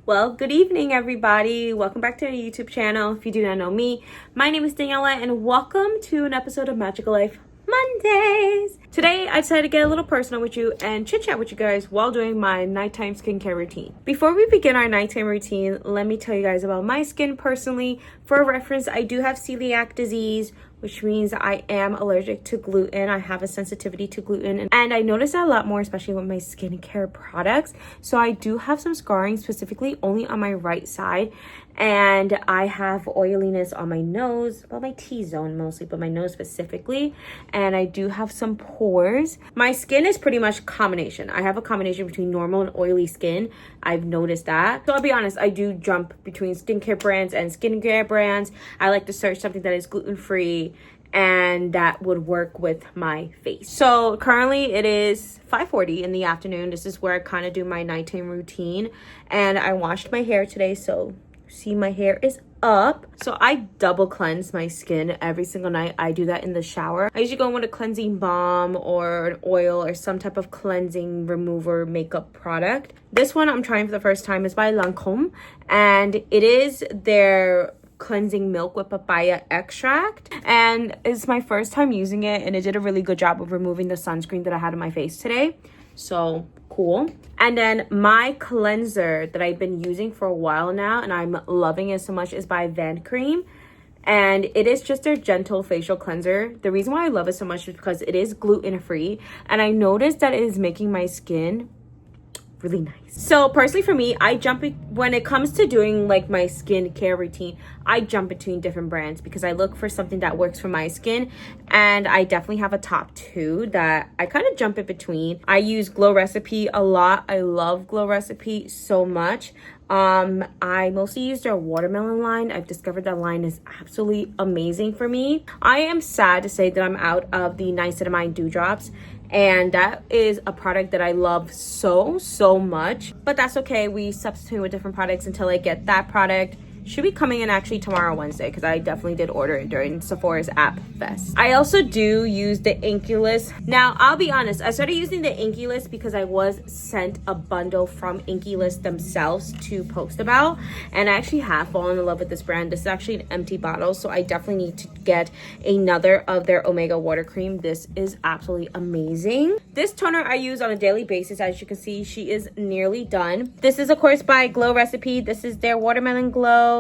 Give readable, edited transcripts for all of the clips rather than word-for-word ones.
Well, good evening, everybody. Welcome back to our YouTube channel. If you do not know me, my name is Daniela, and welcome to an episode of Magical Life Mondays. Today, I decided to get a little personal with you and chit-chat with you guys while doing my nighttime skincare routine. Before we begin our nighttime routine, let me tell you guys about my skin personally. For reference, I do have celiac disease, which means I am allergic to gluten. I have a sensitivity to gluten, and I notice that a lot more, especially with my skincare products. So I do have some scarring, specifically only on my right side, and I have oiliness on my nose, well, my T-zone mostly, but my nose specifically, and I do have some pores. My skin is pretty much a combination. I have a combination between normal and oily skin. I've noticed that. So I'll be honest, I do jump between skincare brands and skincare brands. I like to search something that is gluten-free and that would work with my face. So currently it is 5:40 in the afternoon. This is where I kind of do my nighttime routine, and I washed my hair today, so see, my hair is up. So I double cleanse my skin every single night. I do that in the shower. I usually go in with a cleansing balm or an oil or some type of cleansing remover makeup product. This one I'm trying for the first time is by Lancome, and it is their cleansing milk with papaya extract, and it's my first time using it, and it did a really good job of removing the sunscreen that I had on my face today. So cool. And then my cleanser that I've been using for a while now, and I'm loving it so much, is by Van Cream, and it is just their gentle facial cleanser. The reason why I love it so much is because it is gluten free, and I noticed that it is making my skin really nice. So personally for me, when it comes to doing like my skincare routine, I jump between different brands because I look for something that works for my skin, and I definitely have a top two that I kind of jump in between. I use Glow Recipe a lot. I love Glow Recipe so much. I mostly use their watermelon line. I've discovered that line is absolutely amazing for me. I am sad to say that I'm out of the Niacinamide Dewdrops, and that is a product that I love so much, but that's okay. We substitute with different products until I get that product. Should be coming in actually tomorrow, Wednesday, because I definitely did order it during Sephora's App Fest. I also do use the Inky List. Now, I'll be honest, I started using the Inky List because I was sent a bundle from Inky List themselves to post about, and I actually have fallen in love with this brand. This is actually an empty bottle, so I definitely need to get another of their Omega Water Cream. This is absolutely amazing. This toner I use on a daily basis. As you can see, she is nearly done. This is, of course, by Glow Recipe. This is their Watermelon Glow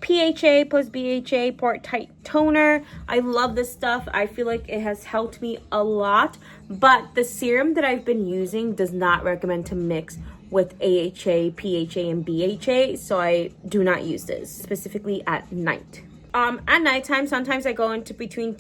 PHA plus BHA Pore Tight Toner. I love this stuff. I feel like it has helped me a lot, but the serum that I've been using does not recommend to mix with AHA, PHA, and BHA, so I do not use this, specifically at night. At nighttime, sometimes I go into between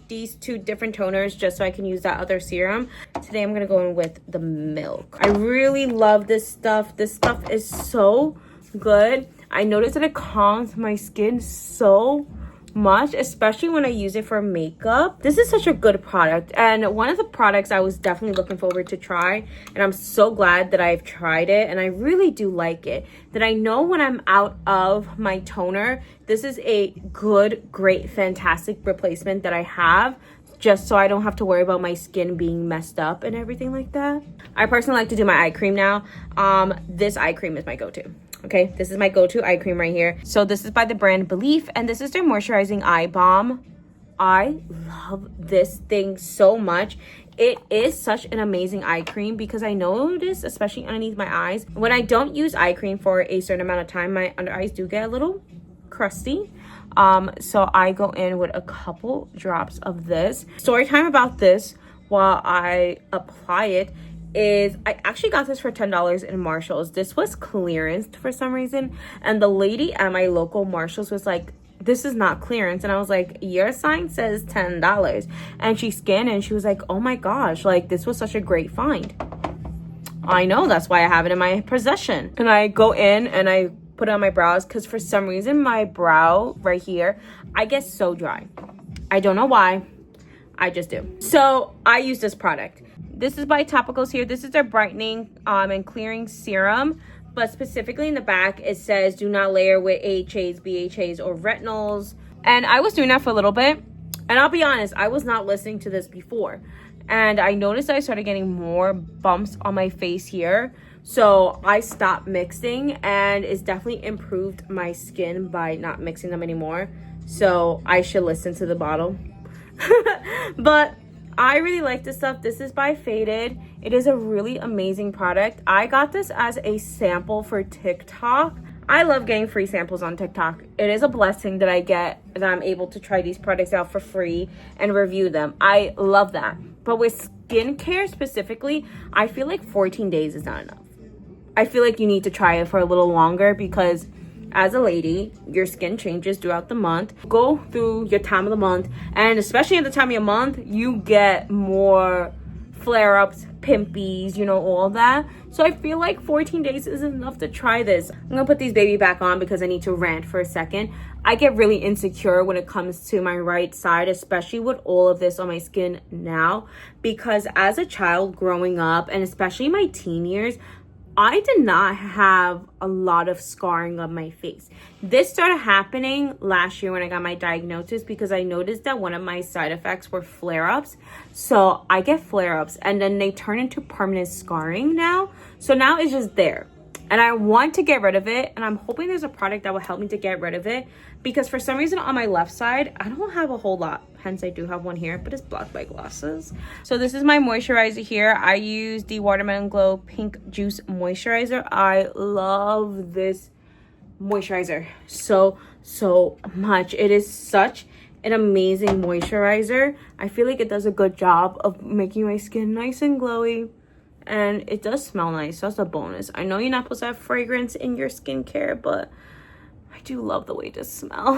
these two different toners just so I can use that other serum. Today I'm gonna go in with the milk. I really love this stuff. This stuff is so good. I noticed that it calms my skin so much, especially when I use it for makeup. This is such a good product, and one of the products I was definitely looking forward to try, and I'm so glad that I've tried it, and I really do like it, that I know when I'm out of my toner, this is a good, great, fantastic replacement that I have, just so I don't have to worry about my skin being messed up and everything like that. I personally like to do my eye cream now. This eye cream is my go-to. Okay, this is my go-to eye cream right here. So this is by the brand Belief, and this is their moisturizing eye balm. I love this thing so much. It is such an amazing eye cream because I notice, especially underneath my eyes, when I don't use eye cream for a certain amount of time, my under eyes do get a little crusty. So I go in with a couple drops of this. Story time about this while I apply it is I actually got this for $10 in Marshall's. This was clearance for some reason, and the lady at my local Marshall's was like, this is not clearance, and I was like, your sign says $10, and she scanned it and she was like, oh my gosh, like this was such a great find. I know, that's why I have it in my possession. And I go in and I put it on my brows because for some reason my brow right here, I get so dry. I don't know why, I just do. So I use this product. This is by Topicals here. This is their brightening and clearing serum, but specifically in the back it says do not layer with AHAs, BHAs, or retinols. And I was doing that for a little bit, and I'll be honest, I was not listening to this before, and I noticed I started getting more bumps on my face here So I stopped mixing, and it's definitely improved my skin by not mixing them anymore. So I should listen to the bottle. But I really like this stuff. This is by Faded. It is a really amazing product. I got this as a sample for TikTok. I love getting free samples on TikTok. It is a blessing that I get that I'm able to try these products out for free and review them. I love that. But with skincare specifically, I feel like 14 days is not enough. I feel like you need to try it for a little longer, because as a lady, your skin changes throughout the month. Go through your time of the month, and especially at the time of your month, you get more flare-ups, pimpies, you know, all that. So I feel like 14 days is enough to try this. I'm gonna put these baby back on because I need to rant for a second. I get really insecure when it comes to my right side, especially with all of this on my skin now, because as a child growing up, and especially my teen years, I did not have a lot of scarring on my face. This started happening last year when I got my diagnosis, because I noticed that one of my side effects were flare-ups. So I get flare-ups and then they turn into permanent scarring now. So now it's just there. And I want to get rid of it, and I'm hoping there's a product that will help me to get rid of it, because for some reason on my left side, I don't have a whole lot. Hence, I do have one here, but it's blocked by glasses. So this is my moisturizer here. I use the Watermelon Glow Pink Juice Moisturizer. I love this moisturizer so much. It is such an amazing moisturizer. I feel like it does a good job of making my skin nice and glowy. And it does smell nice. So that's a bonus. I know you're not supposed to have fragrance in your skincare, but I do love the way it does smell.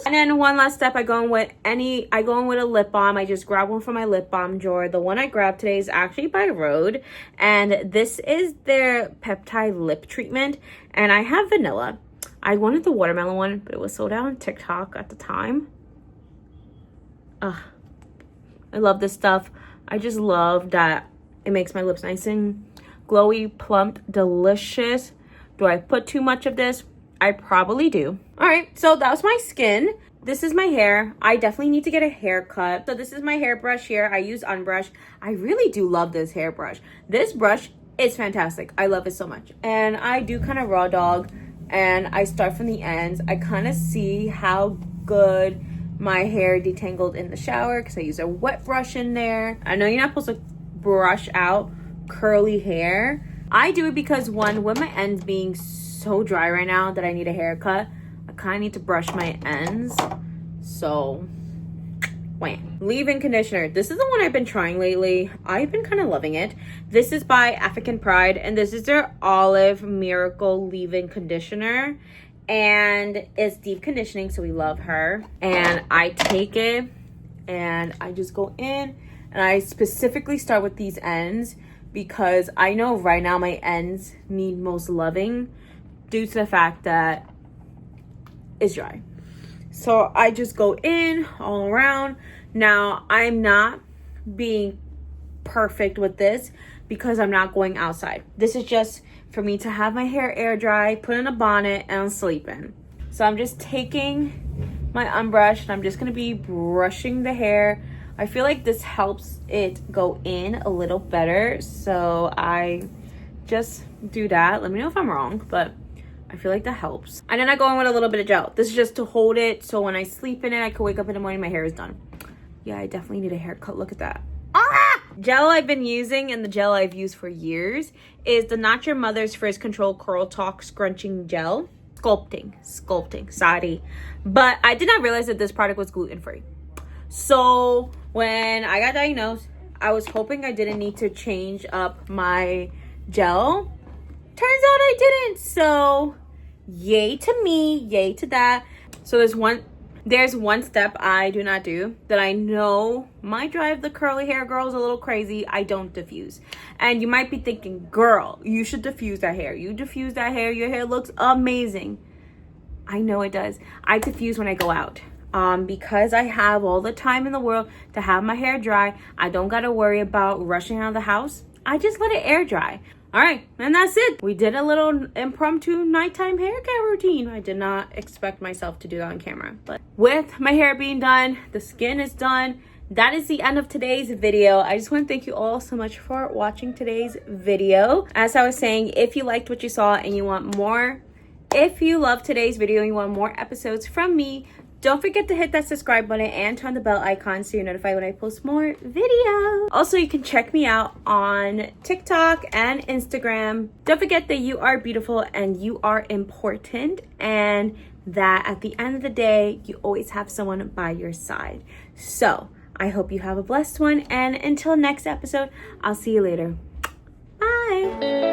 And then one last step, I go in with a lip balm. I just grab one from my lip balm drawer. The one I grabbed today is actually by Rhode, and this is their peptide lip treatment. And I have vanilla. I wanted the watermelon one, but it was sold out on TikTok at the time. I love this stuff. I just love that it makes my lips nice and glowy, plump, delicious. Do I put too much of this? I probably do. All right, so that was my skin. This is my hair. I definitely need to get a haircut. So this is my hairbrush here. I use Unbrush. I really do love this hairbrush. This brush is fantastic. I love it so much. And I do kind of raw dog, and I start from the ends. I kind of see how good my hair detangled in the shower, because I use a wet brush in there. I know you're not supposed to brush out curly hair. I do it because, one, with my ends being so dry right now that I need a haircut, I kind of need to brush my ends. So wham. Leave-in conditioner. This is the one I've been trying lately. I've been kind of loving it. This is by African Pride, and this is their Olive Miracle leave-in conditioner, and it's deep conditioning, so we love her. And I take it and I just go in, and I specifically start with these ends because I know right now my ends need most loving due to the fact that it's dry. So I just go in all around. Now, I'm not being perfect with this because I'm not going outside. This is just for me to have my hair air dry, put in a bonnet, and I'm sleeping. So I'm just taking my unbrush, and I'm just going to be brushing the hair. I feel like this helps it go in a little better. So I just do that. Let me know if I'm wrong, but I feel like that helps. And then I go in with a little bit of gel. This is just to hold it, so when I sleep in it, I can wake up in the morning, my hair is done. Yeah, I definitely need a haircut. Look at that. Gel I've been using, and the gel I've used for years, is the Not Your Mother's Frizz Control Curl Talk Scrunching Gel. Sculpting, sorry. But I did not realize that this product was gluten-free. So when I got diagnosed, I was hoping I didn't need to change up my gel. Turns out I didn't. So yay to me, yay to that. So there's one step I do not do that I know might drive the curly hair girls a little crazy. I don't diffuse. And you might be thinking, girl, you should diffuse that hair. You diffuse that hair, your hair looks amazing. I know it does. I diffuse when I go out. Because I have all the time in the world to have my hair dry. I don't got to worry about rushing out of the house. I just let it air dry. All right, and that's it. We did a little impromptu nighttime hair care routine. I did not expect myself to do that on camera. But with my hair being done, the skin is done. that is the end of today's video. I just want to thank you all so much for watching today's video. As I was saying, if you liked what you saw and you want more, if you loved today's video and you want more episodes from me, don't forget to hit that subscribe button and turn the bell icon so you're notified when I post more videos. Also, you can check me out on TikTok and Instagram. Don't forget that you are beautiful and you are important, and that at the end of the day, you always have someone by your side. So I hope you have a blessed one, and until next episode, I'll see you later. Bye.